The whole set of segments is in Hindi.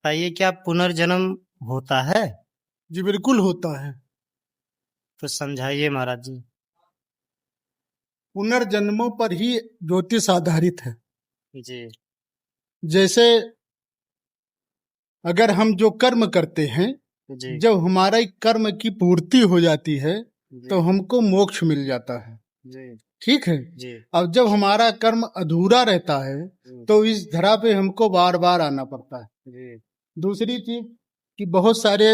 बताइए क्या पुनर्जन्म होता है? जी बिल्कुल होता है। तो समझाइए महाराज जी। पुनर्जन्मों पर ही ज्योतिष आधारित है। जी जैसे अगर हम जो कर्म करते हैं, जी जब हमारा कर्म की पूर्ति हो जाती है तो जी हमको मोक्ष मिल जाता है। जी ठीक है। जी अब जब हमारा कर्म अधूरा रहता है जी तो इस धरा पे हमको बार बार आना पड़ता है। जी दूसरी चीज कि बहुत सारे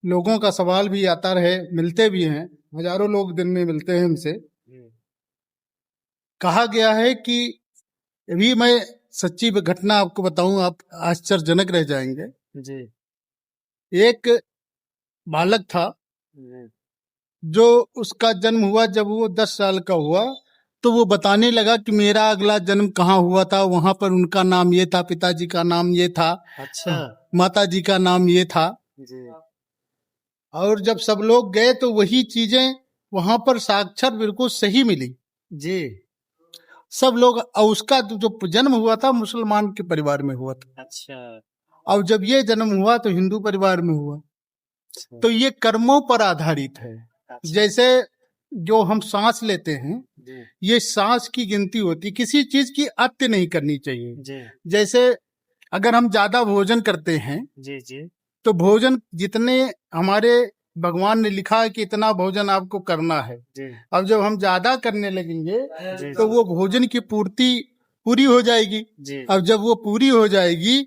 लोगों का सवाल भी आता रहे, मिलते भी हैं, हजारों लोग दिन में मिलते हैं हमसे। जी कहा गया है कि अभी मैं सच्ची घटना आपको बताऊं, आप आश्चर्यजनक रह जाएंगे। जी एक बालक था जी जो उसका जन्म हुआ, जब वो 10 साल का हुआ तो वो बताने लगा कि मेरा अगला जन्म कहाँ हुआ था, वहां पर उनका नाम ये था, पिताजी का नाम ये था, अच्छा माता जी का नाम ये था। जी और जब सब लोग गए तो वही चीजें वहां पर साक्षर बिल्कुल सही मिली। जी सब लोग, और उसका जो जन्म हुआ था मुसलमान के परिवार में हुआ था, अच्छा और जब ये जन्म हुआ तो हिंदू परिवार में हुआ। अच्छा तो ये कर्मों पर आधारित है। अच्छा जैसे जो हम सांस लेते हैं, जी ये सांस की गिनती होती, किसी चीज की अति नहीं करनी चाहिए। जी जैसे अगर हम ज्यादा भोजन करते हैं जी जी तो भोजन जितने हमारे भगवान ने लिखा है कि इतना भोजन आपको करना है, जी अब जब हम ज्यादा करने लगेंगे जी तो वो भोजन की पूर्ति पूरी हो जाएगी। जी अब जब वो पूरी हो जाएगी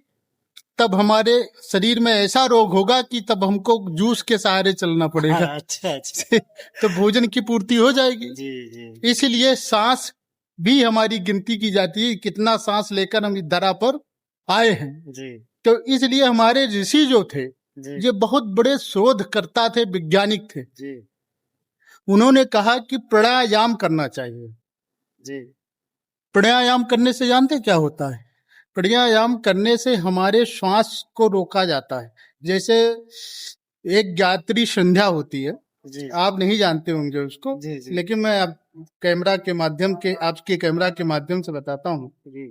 तब हमारे शरीर में ऐसा रोग होगा कि तब हमको जूस के सहारे चलना पड़ेगा। अच्छा अच्छा तो भोजन की पूर्ति हो जाएगी। जी जी इसलिए सांस भी हमारी गिनती की जाती है, कितना सांस लेकर हम इस धरा पर आए हैं। जी तो इसलिए हमारे ऋषि जो थे, जी ये बहुत बड़े शोधकर्ता थे, वैज्ञानिक थे। जी उन्होंने कहा कि प्राणायाम करना चाहिए। जी प्राणायाम करने से जानते क्या होता है? प्राणायाम करने से हमारे श्वास को रोका जाता है। जैसे एक गायत्री संध्या होती है, जी आप नहीं जानते होंगे उसको, जी जी लेकिन मैं अब कैमरा के माध्यम के आपके कैमरा के माध्यम से बताता हूँ। जी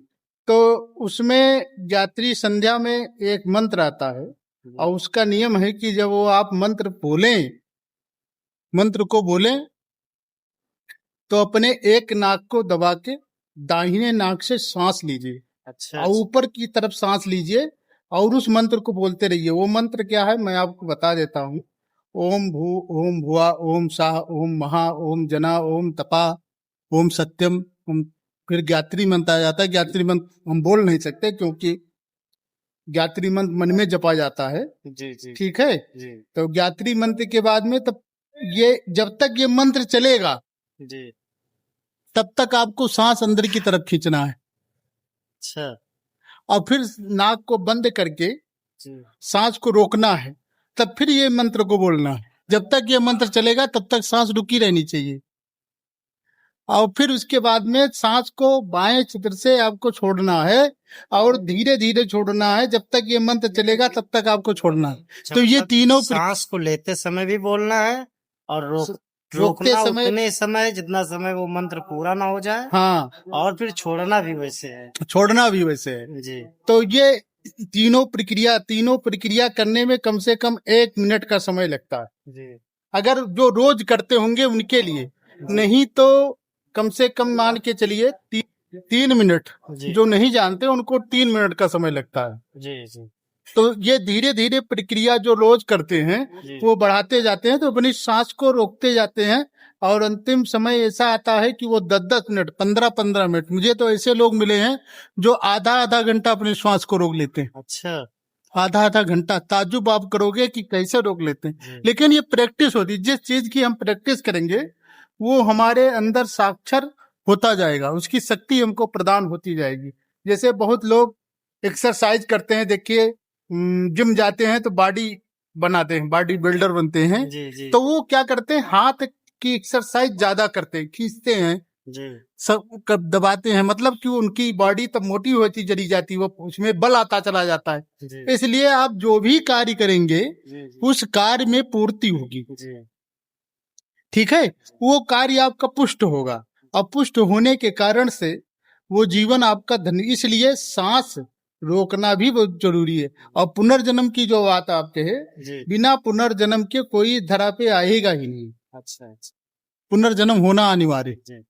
तो उसमें गायत्री संध्या में एक मंत्र आता है, जी और उसका नियम है कि जब वो आप मंत्र को बोलें तो अपने एक नाक को दबा के दाहिने नाक से सांस लीजिए, अच्छा और अच्छा ऊपर की तरफ सांस लीजिए, और उस मंत्र को बोलते रहिए। वो मंत्र क्या है मैं आपको बता देता हूँ। ओम भू ओम भुआ ओम साह ओम महा ओम जना ओम तपा ओम सत्यम ओम। फिर गायत्री मंत्र आ जाता है। गायत्री मंत्र हम बोल नहीं सकते क्योंकि गायत्री मंत्र मन में जपा जाता है। जी जी ठीक है। जी तो गायत्री मंत्र के बाद में तब ये जब तक ये मंत्र चलेगा जी तब तक आपको सांस अंदर की तरफ खींचना है, अच्छा और फिर नाक को बंद करके जी सांस को रोकना है, तब फिर ये मंत्र को बोलना है। जब तक ये मंत्र चलेगा तब तक सांस रुकी रहनी चाहिए, और फिर उसके बाद में सांस को बाएं छिद्र से आपको छोड़ना है, और धीरे धीरे छोड़ना है। जब तक ये मंत्र चलेगा तब तक आपको छोड़ना है। तो जब ये तक तीनों सांस को लेते समय भी बोलना है और रोकते रोकना समय, उतने समय जितना समय वो मंत्र पूरा ना हो जाए, हाँ, और फिर छोड़ना भी वैसे है। छोड़ना भी वैसे है। जी तो ये तीनों प्रक्रिया करने में कम से कम 1 मिनट का समय लगता है। जी अगर जो रोज करते होंगे उनके लिए, जी नहीं तो कम से कम मान के चलिए 3 मिनट। जी जो नहीं जानते उनको 3 मिनट का समय लगता है। जी जी तो ये धीरे धीरे प्रक्रिया जो रोज करते हैं जी वो बढ़ाते जाते हैं, तो अपनी सांस को रोकते जाते हैं, और अंतिम समय ऐसा आता है कि वो 10-10 मिनट, 15-15 मिनट, मुझे तो ऐसे लोग मिले हैं जो आधा आधा घंटा अपनी श्वास को रोक लेते हैं। अच्छा आधा आधा घंटा, ताज्जुब आप करोगे कि कैसे रोक लेते हैं। जी लेकिन ये प्रैक्टिस होती है। जिस चीज की हम प्रैक्टिस करेंगे वो हमारे अंदर साक्षर होता जाएगा, उसकी शक्ति हमको प्रदान होती जाएगी। जैसे बहुत लोग एक्सरसाइज करते हैं, देखिए जिम जाते हैं तो बॉडी बनाते हैं, बॉडी बिल्डर बनते हैं। जी जी तो वो क्या करते हैं, हाथ की एक्सरसाइज ज्यादा करते हैं, खींचते हैं, जी सब दबाते हैं, मतलब कि उनकी बॉडी तब मोटी होती चली जाती है, वो उसमें बल आता चला जाता है। जी इसलिए आप जो भी कार्य करेंगे जी उस कार्य में पूर्ति होगी। जी ठीक है। वो कार्य आपका पुष्ट होगा, और पुष्ट होने के कारण से वो जीवन आपका धन। इसलिए सांस रोकना भी बहुत जरूरी है। और पुनर्जन्म की जो बात आप कहे, जी। बिना पुनर्जन्म के कोई धरा पे आएगा ही नहीं, अच्छा अच्छा। पुनर्जन्म होना अनिवार्य है। जी।